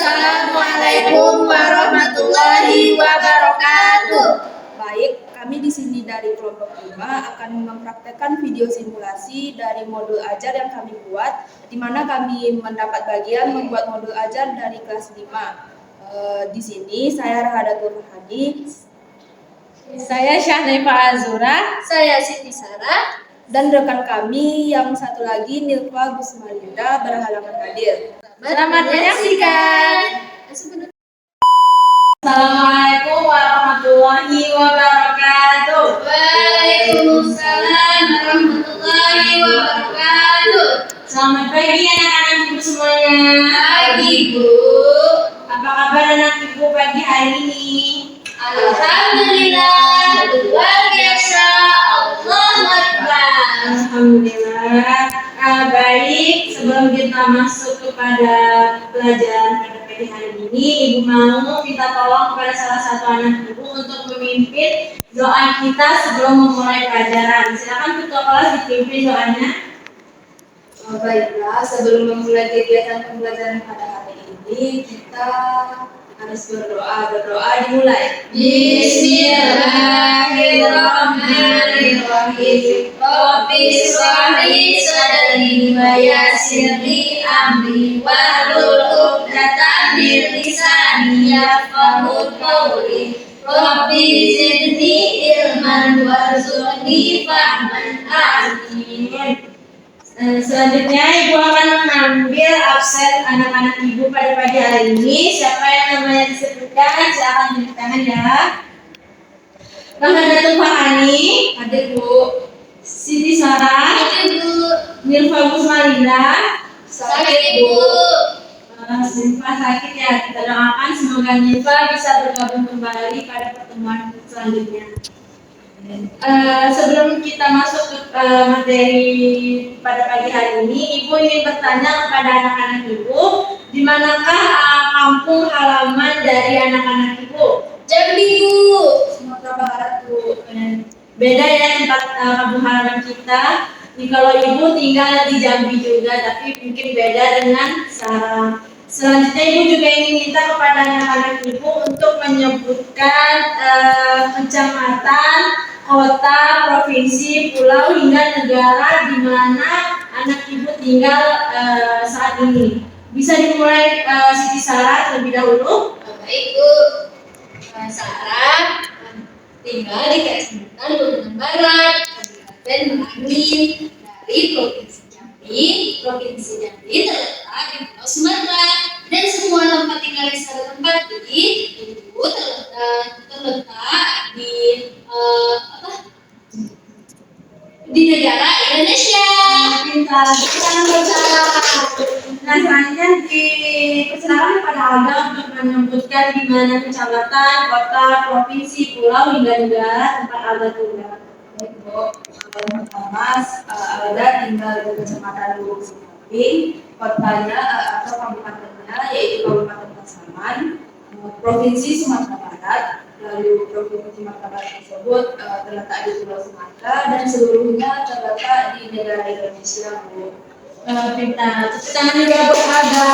Assalamualaikum warahmatullahi wabarakatuh. Baik, kami di sini dari kelompok 5 akan mempraktekkan video simulasi dari modul ajar yang kami buat, di mana kami mendapat bagian membuat modul ajar dari kelas 5. Di sini saya Rahadatul Rohani, Saya Syahnefa Azura. Saya Siti Sarah. dan rekan kami yang satu lagi Nilva Gusmalinda berhalangan hadir. Selamat menyaksikan. Assalamualaikum warahmatullahi wabarakatuh. Waalaikumsalam warahmatullahi wabarakatuh. Selamat pagi anak-anak ibu semuanya. Pagi, Bu. Apa kabar anak ibu pagi hari ini? Alhamdulillah, luar biasa. Allahu Akbar. Alhamdulillah. Baik, sebelum kita masuk kepada pelajaran pada pagi hari ini, ibu mau minta tolong kepada salah satu anak ibu untuk memimpin doa kita sebelum memulai pelajaran. Silakan ketua kelas dipimpin doanya. Baiklah, sebelum memulai kegiatan pembelajaran pada hari ini, kita harus berdoa. Berdoa dimulai. Bismillahirrahmanirrahim. Rabbi shrahli sadri wa yassir li amri wahlul 'uqdatam min lisani yafqahu qawli. Rabbi zidni ilman warzuqni fahman. Amin. Selanjutnya ibu akan mengambil absen anak-anak ibu pada pagi hari ini. Siapa yang namanya disebutkan silakan tunjuk tangan ya. Rahadatul Rohani, Hadir, Bu. Siti Sarah, Ibu, Nilva Gusmalinda. sakit Bu. Nilva sakit ya, kita doakan semoga Nilva bisa bergabung kembali pada pertemuan selanjutnya. Sebelum kita masuk ke materi pada pagi hari ini, ibu ingin bertanya kepada anak-anak ibu, di manakah kampung halaman dari anak-anak ibu? Jambi Bu. Sumatera Barat, Bu. Beda ya tempat kampung halaman kita. Kalau ibu tinggal di Jambi juga, tapi mungkin beda dengan Sarah. Selanjutnya ibu juga ingin minta kepada anak-anak ibu untuk menyebutkan kecamatan, kota, provinsi, pulau hingga negara di mana anak ibu tinggal saat ini. Bisa dimulai Siti Sarah terlebih dahulu. Baik Bu. Sarah tinggal di Kecamatan Gunung Barat, Kabupaten Merangin, dari Provinsi Jambi. Provinsi Jambi terletak di Pulau Sumatera, dan semua tempat tinggal di satu tempat ini Ibu terletak di di negara Indonesia. Pintar, kita berbicara. Nah, selanjutnya dipersilakan kepada Alda untuk menyebutkan di mana kecamatan, kota, provinsi, pulau hingga negara tempat Alda tinggal. Baik, Bu. Yang pertama, Alda tinggal di Kecamatan Lubuk Samping, kotanya atau kabupatennya yaitu Kabupaten Pasaman, Provinsi Sumatera Barat. Lalu Provinsi Sumatera Barat tersebut terletak di Pulau Sumatera dan seluruhnya terletak di negara Indonesia, Bu. Pintar, tepuk tangan juga buat Alda.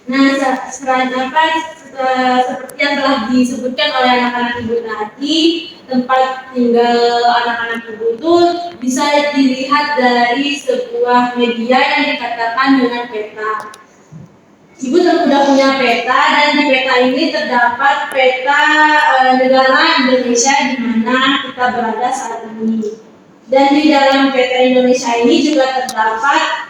Nah, seperti yang telah disebutkan oleh anak-anak ibu tadi, tempat tinggal anak-anak ibu itu bisa dilihat dari sebuah media yang dikatakan dengan peta. Ibu sudah punya peta, dan di peta ini terdapat peta negara Indonesia di mana kita berada saat ini. Dan di dalam peta Indonesia ini juga terdapat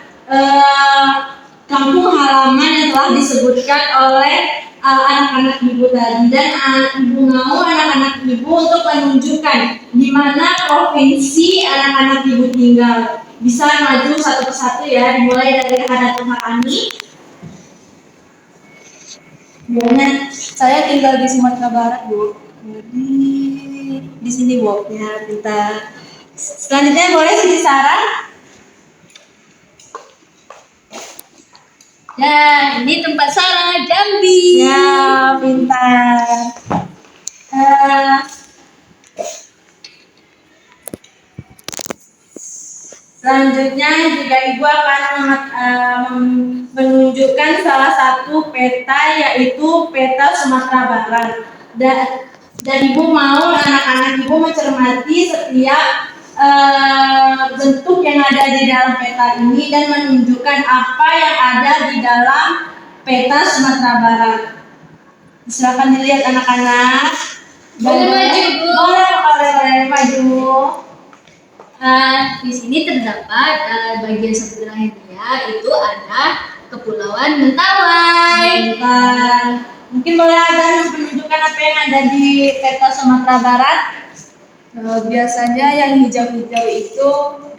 kampung halaman yang telah disebutkan oleh anak-anak ibu tadi, dan ibu mau anak-anak ibu untuk menunjukkan di mana provinsi anak-anak ibu tinggal. Bisa maju satu persatu ya, dimulai dari Rahadatul Rohani. Saya tinggal di Sumatera Barat, Bu. Di sini, Bu. Ya, pintar. Selanjutnya boleh Siti Sarah. Nah, ini tempat Sarah, Jambi. Ya, pintar. Selanjutnya juga ibu akan menunjukkan menunjukkan salah satu peta, yaitu peta Sumatera Barat. Dan Ibu mau anak-anak Ibu mencermati setiap bentuk yang ada di dalam peta ini dan menunjukkan apa yang ada di dalam peta Sumatera Barat. Silakan dilihat anak-anak. Boleh maju, Bu. Boleh maju. Di sini terdapat bagian samudera Hindia, itu ada Kepulauan Mentawai. Mungkin boleh ada menunjukkan apa yang ada di peta Sumatera Barat. Biasanya yang hijau-hijau itu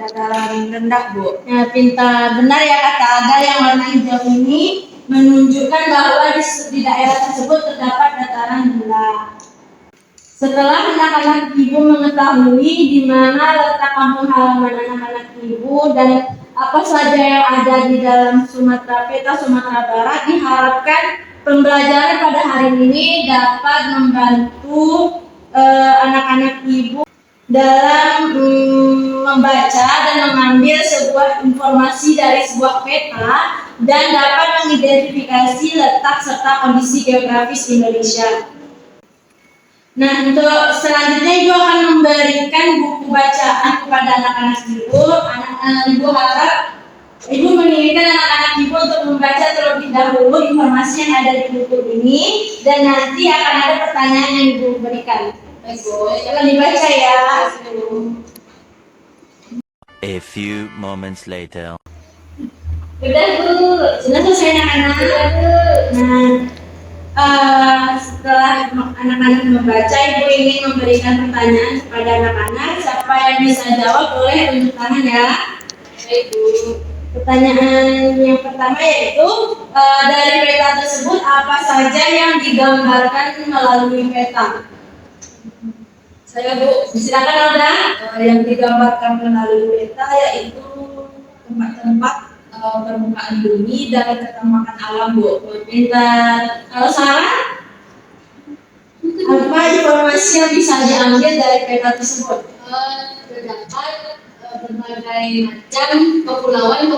dataran rendah, Bu. Ya, pintar. Benar ya kata Ada, yang warna hijau ini menunjukkan bahwa di daerah tersebut terdapat dataran rendah. Setelah anak-anak Ibu mengetahui di mana letak kampung halaman anak-anak Ibu dan apa saja yang ada di dalam peta Sumatera Barat, diharapkan pembelajaran pada hari ini dapat membantu anak-anak Ibu dalam membaca dan mengambil sebuah informasi dari sebuah peta dan dapat mengidentifikasi letak serta kondisi geografis Indonesia. Nah, untuk selanjutnya Ibu akan memberikan buku bacaan kepada anak-anak Ibu. Ibu harap Ibu menginginkan anak-anak Ibu untuk membaca terlebih dahulu informasi yang ada di buku ini, dan nanti akan ada pertanyaan yang Ibu berikan. Baik, Bu. Silakan dibaca ya. A few moments later. Sudah, Bu. Sudah selesai anak-anak. Nah, setelah anak-anak membaca, Ibu ingin memberikan pertanyaan kepada anak-anak. Siapa yang bisa jawab boleh tunjuk tangan ya. Baik, Bu. Pertanyaan yang pertama yaitu dari peta tersebut apa saja yang digambarkan melalui peta? Saya, Bu. Silakan Alda. Yang digambarkan melalui peta yaitu tempat-tempat permukaan bumi dan ketamakan alam, Bu. Pintar. Kalau Sarah, apa informasi yang bisa diambil dari peta tersebut? Terdapat berbagai macam kepulauan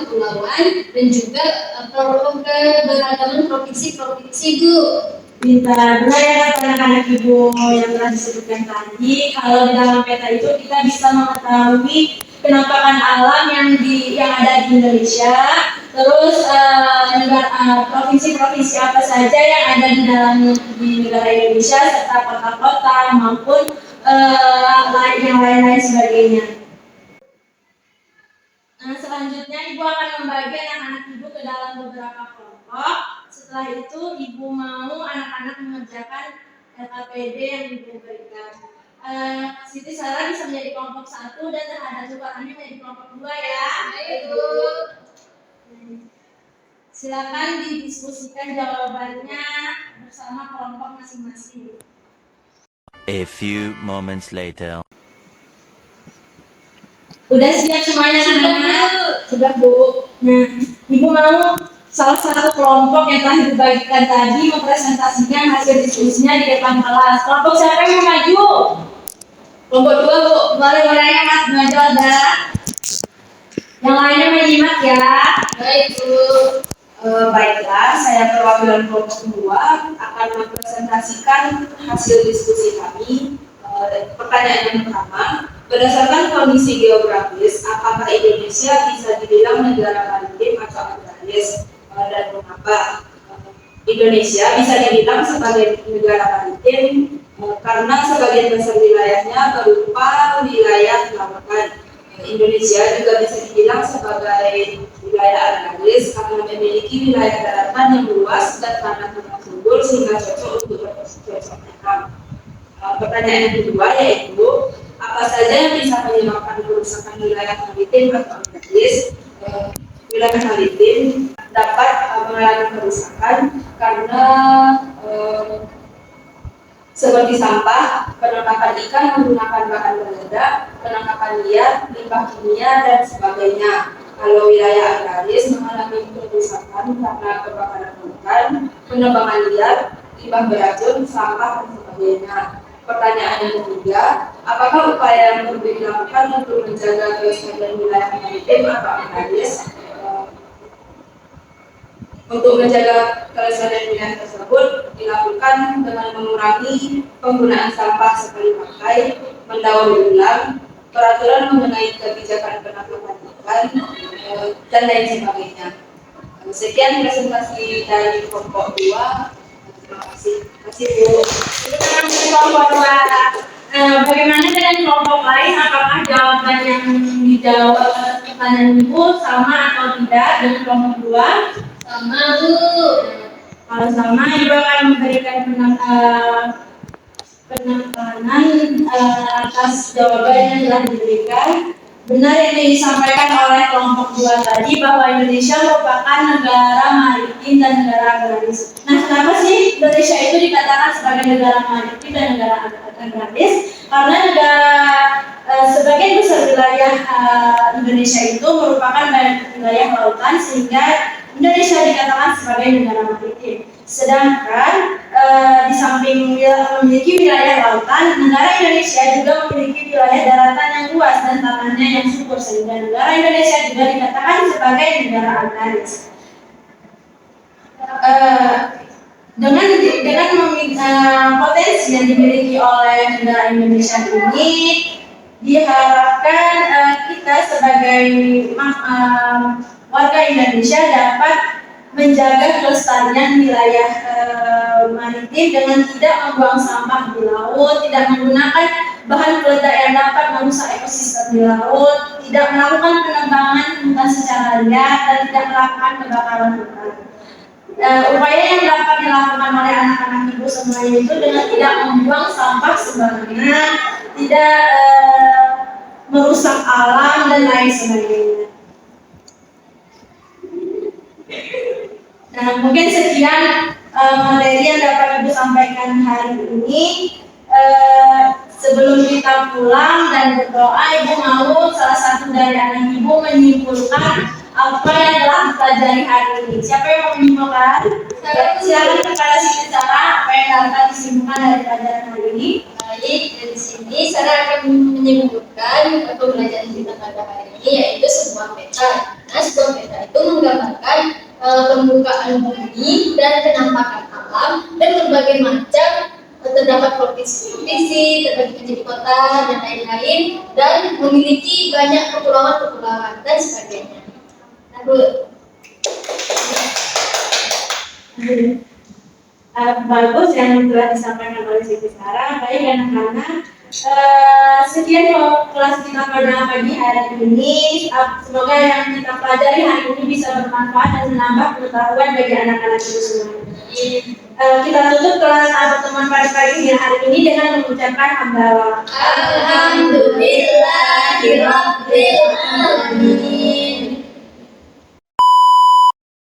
dan juga keberagaman provinsi-provinsi, Bu. Pintar. Benar ya kata anak-anak Ibu yang telah disebutkan tadi. Kalau di dalam peta itu kita bisa mengetahui penampakan alam yang ada di Indonesia. Terus provinsi-provinsi apa saja yang ada di negara Indonesia, serta kota-kota maupun yang lain-lain sebagainya. Selanjutnya Ibu akan membagi anak-anak Ibu ke dalam beberapa kelompok. Setelah itu Ibu mau anak-anak mengerjakan LKPD yang Ibu berikan. Siti Sarah bisa menjadi kelompok 1 dan Terhadap Zulkarnain menjadi kelompok 2 ya. Baik, Bu. Silakan didiskusikan jawabannya bersama kelompok masing-masing. A few moments later. Udah siap semuanya anak-anak? Sudah, Bu. Nah, Ibu mau salah satu kelompok yang telah dibagikan tadi mempresentasikan hasil diskusinya di depan kelas. Kelompok siapa yang mau maju? Kelompok 2, Bu. Boleh Mas maju ada. Yang lainnya menyimak ya. Baik, Bu. Baiklah, saya perwakilan kelompok 2 akan mempresentasikan hasil diskusi kami. Pertanyaan yang pertama, berdasarkan kondisi geografis, apakah Indonesia bisa dibilang negara maritim atau agraris, dan mengapa? Indonesia bisa dibilang sebagai negara maritim karena sebagian besar wilayahnya berupa wilayah lautan. Indonesia juga bisa dibilang sebagai wilayah agraris karena memiliki wilayah daratan yang luas dan tanah-tanah subur sehingga cocok untuk bercocok tanam. Pertanyaan yang kedua yaitu apa saja yang bisa menyebabkan kerusakan wilayah maritim atau agraris? Wilayah maritim dapat mengalami kerusakan karena seperti sampah, penangkapan ikan menggunakan bahan peledak, penangkapan liar, limbah kimia, dan sebagainya. Kalau wilayah agraris mengalami kerusakan karena kebakaran hutan, penebangan liar, limbah beracun, sampah, dan sebagainya. Pertanyaan yang ketiga, apakah upaya yang perlu dilakukan untuk menjaga kelestarian wilayah maritim atau agraris? Untuk menjaga kelestarian wilayah tersebut dilakukan dengan mengurangi penggunaan sampah sekali pakai, mendaur ulang, peraturan mengenai kebijakan penangkapan ikan, dan lain sebagainya. Sekian presentasi dari kelompok 2. Terima kasih. Terima kasih, Bu. Kelompok dua. Bagaimana dengan kelompok lain? Apakah jawaban yang dijawab atas pertanyaan Ibu sama atau tidak dengan kelompok dua? Sama, Bu. Kalau sama, Ibu akan memberikan penekanan atas jawaban yang telah diberikan. Benar yang disampaikan oleh kelompok 2 tadi bahwa Indonesia merupakan negara maritim dan negara agraris. Nah, kenapa sih Indonesia itu dikatakan sebagai negara maritim dan negara agraris? Karena sebagian besar wilayah Indonesia itu merupakan wilayah lautan, sehingga Indonesia dikatakan sebagai negara maritim. Sedangkan di samping memiliki wilayah lautan, negara Indonesia juga memiliki wilayah daratan yang luas dan tanahnya yang subur, sehingga negara Indonesia juga dikatakan sebagai negara agraris. Dengan potensi yang dimiliki oleh negara Indonesia ini, diharapkan kita sebagai warga Indonesia dapat menjaga kelestarian wilayah maritim dengan tidak membuang sampah di laut, tidak menggunakan bahan peledak yang dapat merusak ekosistem di laut, tidak melakukan penebangan hutan secara liar, dan tidak melakukan kebakaran hutan. Upaya yang dapat dilakukan oleh anak-anak Ibu semuanya itu dengan tidak membuang sampah sembarangan, tidak merusak alam, dan lain sebagainya. Nah, mungkin sekian materi yang dapat Ibu sampaikan hari ini. Sebelum kita pulang dan berdoa, Ibu mau salah satu dari anak Ibu menyimpulkan apa yang telah dipelajari hari ini. Siapa yang mau menyimpulkan? Silakan kepada si bicara apa yang dapat disimpulkan dari pelajaran hari ini. Baik, dari sini saya akan menyimpulkan pembelajaran kita pada hari ini, yaitu sebuah peta. Nah, sebuah peta itu menggambarkan pembukaan bumi dan penampakan alam, dan berbagai macam terdapat provinsi-provinsi, terbagi menjadi kota dan lain-lain, dan memiliki banyak kepulauan-kepulauan dan sebagainya. Bagus yang telah disampaikan oleh Siti Sarah. Baik anak-anak, sekian kelas kita pada pagi hari ini. Semoga yang kita pelajari hari ini bisa bermanfaat dan menambah pengetahuan bagi anak-anak itu semua. Kita tutup kelas pertemuan pada pagi hari ini dengan mengucapkan hamdalah. Alhamdulillahirabbil alamin.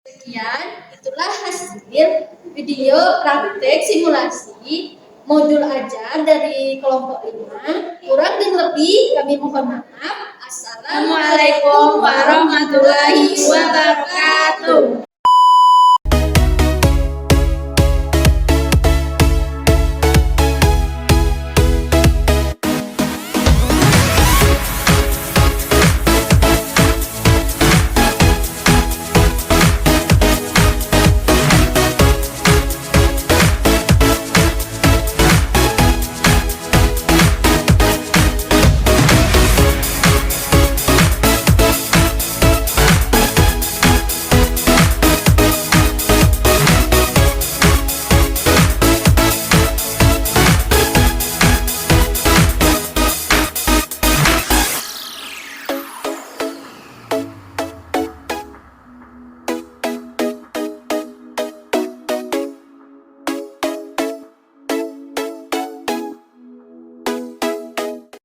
Sekian, itulah hasil video praktek simulasi modul ajar dari kelompok 5. Kurang dan lebih kami mohon maaf. Assalamualaikum warahmatullahi wabarakatuh.